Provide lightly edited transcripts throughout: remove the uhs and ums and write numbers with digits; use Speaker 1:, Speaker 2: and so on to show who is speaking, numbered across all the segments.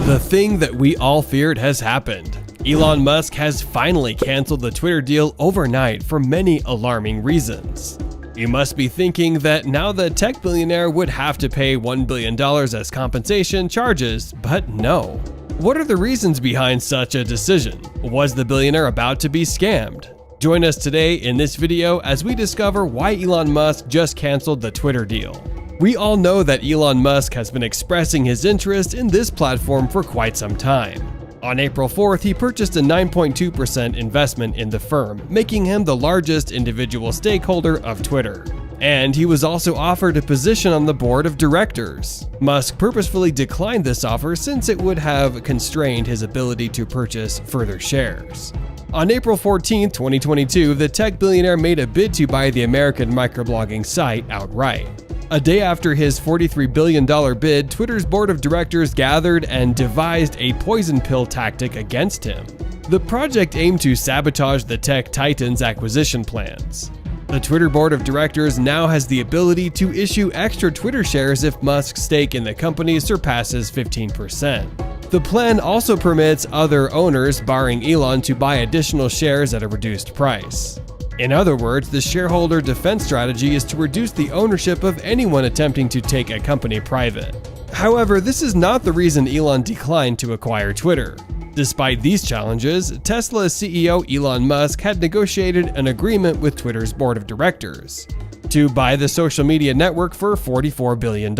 Speaker 1: The thing that we all feared has happened. Elon Musk has finally canceled the Twitter deal overnight for many alarming reasons. You must be thinking that now the tech billionaire would have to pay $1 billion as compensation charges, but no. What are the reasons behind such a decision? Was the billionaire about to be scammed? Join us today in this video as we discover why Elon Musk just canceled the Twitter deal. We all know that Elon Musk has been expressing his interest in this platform for quite some time. On April 4th, he purchased a 9.2% investment in the firm, making him the largest individual stakeholder of Twitter. And he was also offered a position on the board of directors. Musk purposefully declined this offer since it would have constrained his ability to purchase further shares. On April 14, 2022, the tech billionaire made a bid to buy the American microblogging site outright. A day after his $43 billion bid, Twitter's board of directors gathered and devised a poison pill tactic against him. The project aimed to sabotage the tech titan's acquisition plans. The Twitter board of directors now has the ability to issue extra Twitter shares if Musk's stake in the company surpasses 15%. The plan also permits other owners, barring Elon, to buy additional shares at a reduced price. In other words, the shareholder defense strategy is to reduce the ownership of anyone attempting to take a company private. However, this is not the reason Elon declined to acquire Twitter. Despite these challenges, Tesla's CEO Elon Musk had negotiated an agreement with Twitter's board of directors to buy the social media network for $44 billion.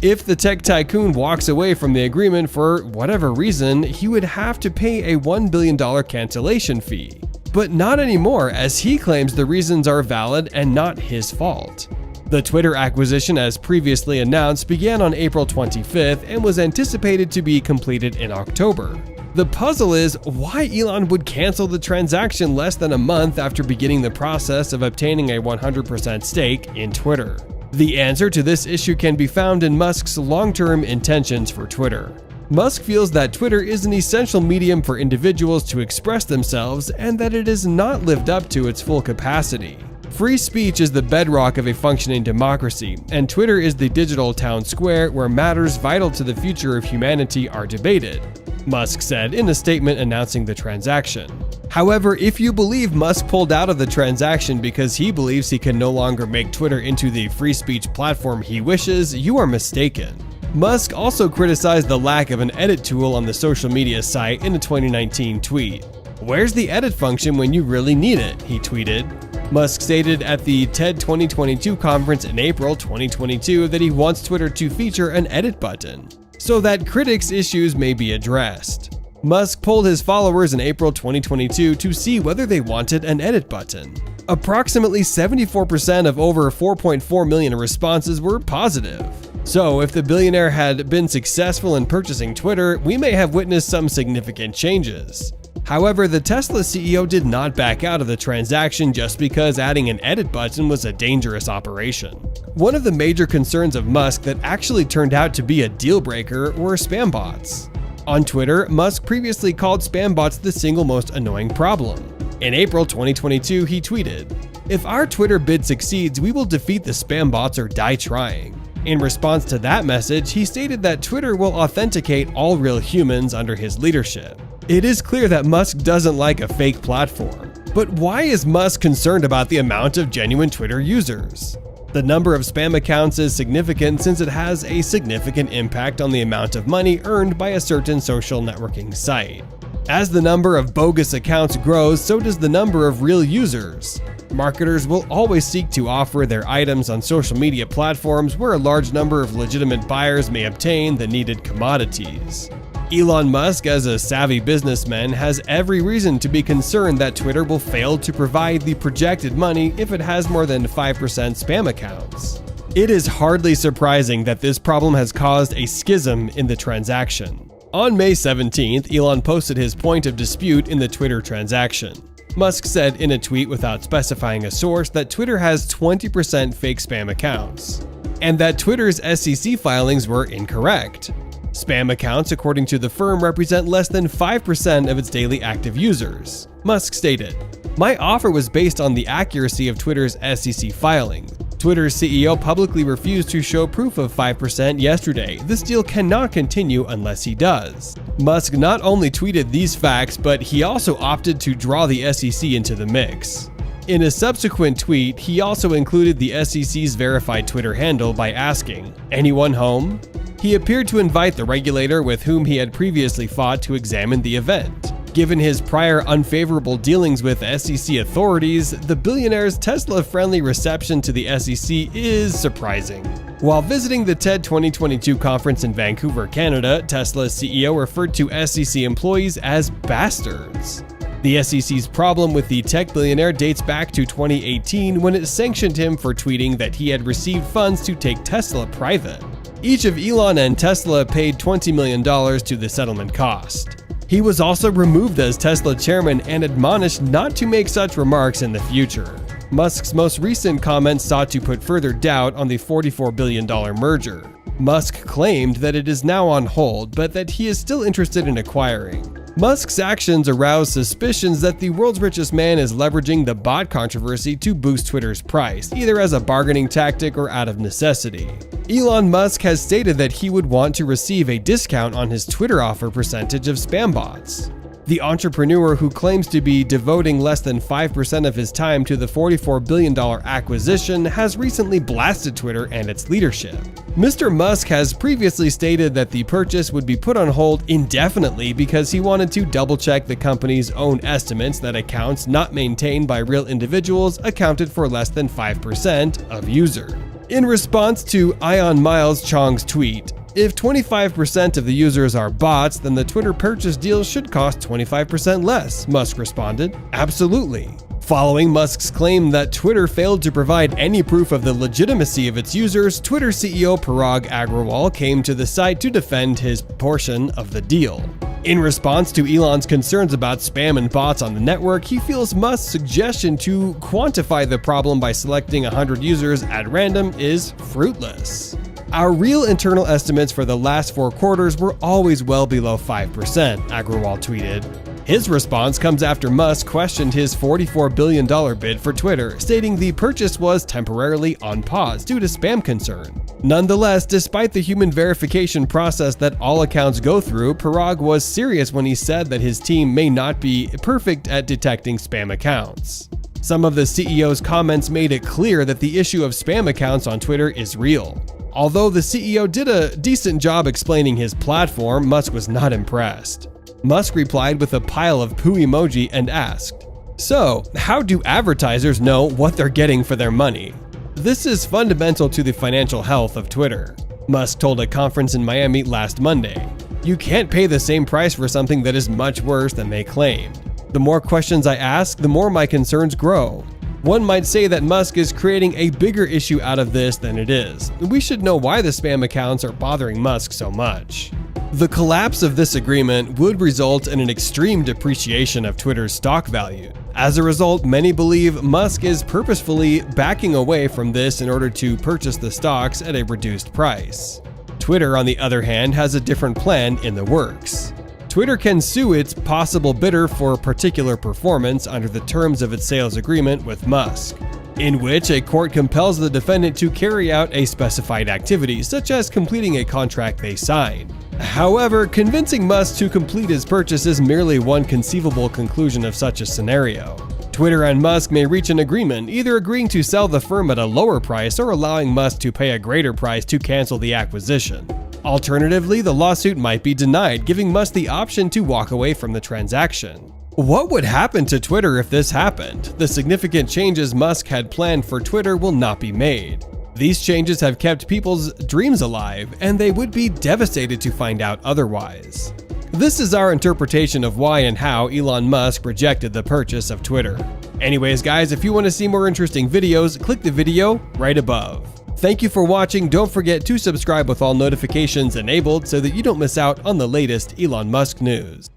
Speaker 1: If the tech tycoon walks away from the agreement for whatever reason, he would have to pay a $1 billion cancellation fee. But not anymore, as he claims the reasons are valid and not his fault. The Twitter acquisition, as previously announced, began on April 25th and was anticipated to be completed in October. The puzzle is why Elon would cancel the transaction less than a month after beginning the process of obtaining a 100% stake in Twitter. The answer to this issue can be found in Musk's long-term intentions for Twitter. Musk feels that Twitter is an essential medium for individuals to express themselves and that it has not lived up to its full capacity. Free speech is the bedrock of a functioning democracy, and Twitter is the digital town square where matters vital to the future of humanity are debated, Musk said in a statement announcing the transaction. However, if you believe Musk pulled out of the transaction because he believes he can no longer make Twitter into the free speech platform he wishes, you are mistaken. Musk also criticized the lack of an edit tool on the social media site in a 2019 tweet. "Where's the edit function when you really need it?" he tweeted. Musk stated at the TED 2022 conference in April 2022 that he wants Twitter to feature an edit button, so that critics' issues may be addressed. Musk polled his followers in April 2022 to see whether they wanted an edit button. Approximately 74% of over 4.4 million responses were positive. So, if the billionaire had been successful in purchasing Twitter, we may have witnessed some significant changes. However, the Tesla CEO did not back out of the transaction just because adding an edit button was a dangerous operation. One of the major concerns of Musk that actually turned out to be a deal breaker were spam bots. On Twitter, Musk previously called spam bots the single most annoying problem. In April 2022, he tweeted, "If our Twitter bid succeeds, we will defeat the spam bots or die trying." In response to that message, he stated that Twitter will authenticate all real humans under his leadership. It is clear that Musk doesn't like a fake platform. But why is Musk concerned about the amount of genuine Twitter users? The number of spam accounts is significant since it has a significant impact on the amount of money earned by a certain social networking site. As the number of bogus accounts grows, so does the number of real users. Marketers will always seek to offer their items on social media platforms where a large number of legitimate buyers may obtain the needed commodities. Elon Musk, as a savvy businessman, has every reason to be concerned that Twitter will fail to provide the projected money if it has more than 5% spam accounts. It is hardly surprising that this problem has caused a schism in the transaction. On May 17th, Elon posted his point of dispute in the Twitter transaction. Musk said in a tweet without specifying a source that Twitter has 20% fake spam accounts, and that Twitter's SEC filings were incorrect. Spam accounts, according to the firm, represent less than 5% of its daily active users. Musk stated, "My offer was based on the accuracy of Twitter's SEC filing. Twitter's CEO publicly refused to show proof of 5% yesterday. This deal cannot continue unless he does. Musk not only tweeted these facts, but he also opted to draw the SEC into the mix. In a subsequent tweet, he also included the SEC's verified Twitter handle by asking, "Anyone home?" He appeared to invite the regulator with whom he had previously fought to examine the event. Given his prior unfavorable dealings with SEC authorities, the billionaire's Tesla-friendly reception to the SEC is surprising. While visiting the TED 2022 conference in Vancouver, Canada, Tesla's CEO referred to SEC employees as bastards. The SEC's problem with the tech billionaire dates back to 2018 when it sanctioned him for tweeting that he had received funds to take Tesla private. Each of Elon and Tesla paid $20 million to the settlement cost. He was also removed as Tesla chairman and admonished not to make such remarks in the future. Musk's most recent comments sought to put further doubt on the $44 billion merger. Musk claimed that it is now on hold, but that he is still interested in acquiring. Musk's actions aroused suspicions that the world's richest man is leveraging the bot controversy to boost Twitter's price, either as a bargaining tactic or out of necessity. Elon Musk has stated that he would want to receive a discount on his Twitter offer percentage of spam bots. The entrepreneur, who claims to be devoting less than 5% of his time to the $44 billion acquisition, has recently blasted Twitter and its leadership. Mr. Musk has previously stated that the purchase would be put on hold indefinitely because he wanted to double-check the company's own estimates that accounts not maintained by real individuals accounted for less than 5% of users. In response to Ion Miles Chong's tweet, "If 25% of the users are bots, then the Twitter purchase deal should cost 25% less," Musk responded. "Absolutely." Following Musk's claim that Twitter failed to provide any proof of the legitimacy of its users, Twitter CEO Parag Agrawal came to the site to defend his portion of the deal. In response to Elon's concerns about spam and bots on the network, he feels Musk's suggestion to quantify the problem by selecting 100 users at random is fruitless. "Our real internal estimates for the last 4 quarters were always well below 5%, Agrawal tweeted. His response comes after Musk questioned his $44 billion bid for Twitter, stating the purchase was temporarily on pause due to spam concern. Nonetheless, despite the human verification process that all accounts go through, Parag was serious when he said that his team may not be perfect at detecting spam accounts. Some of the CEO's comments made it clear that the issue of spam accounts on Twitter is real. Although the CEO did a decent job explaining his platform, Musk was not impressed. Musk replied with a pile of poo emoji and asked, "So, how do advertisers know what they're getting for their money? This is fundamental to the financial health of Twitter," Musk told a conference in Miami last Monday. "You can't pay the same price for something that is much worse than they claimed. The more questions I ask, the more my concerns grow. One might say that Musk is creating a bigger issue out of this than it is. We should know why the spam accounts are bothering Musk so much." The collapse of this agreement would result in an extreme depreciation of Twitter's stock value. As a result, many believe Musk is purposefully backing away from this in order to purchase the stocks at a reduced price. Twitter, on the other hand, has a different plan in the works. Twitter can sue its possible bidder for particular performance under the terms of its sales agreement with Musk, in which a court compels the defendant to carry out a specified activity, such as completing a contract they signed. However, convincing Musk to complete his purchase is merely one conceivable conclusion of such a scenario. Twitter and Musk may reach an agreement, either agreeing to sell the firm at a lower price or allowing Musk to pay a greater price to cancel the acquisition. Alternatively, the lawsuit might be denied, giving Musk the option to walk away from the transaction. What would happen to Twitter if this happened? The significant changes Musk had planned for Twitter will not be made. These changes have kept people's dreams alive, and they would be devastated to find out otherwise. This is our interpretation of why and how Elon Musk rejected the purchase of Twitter. Anyways guys, if you want to see more interesting videos, click the video right above. Thank you for watching. Don't forget to subscribe with all notifications enabled so that you don't miss out on the latest Elon Musk news.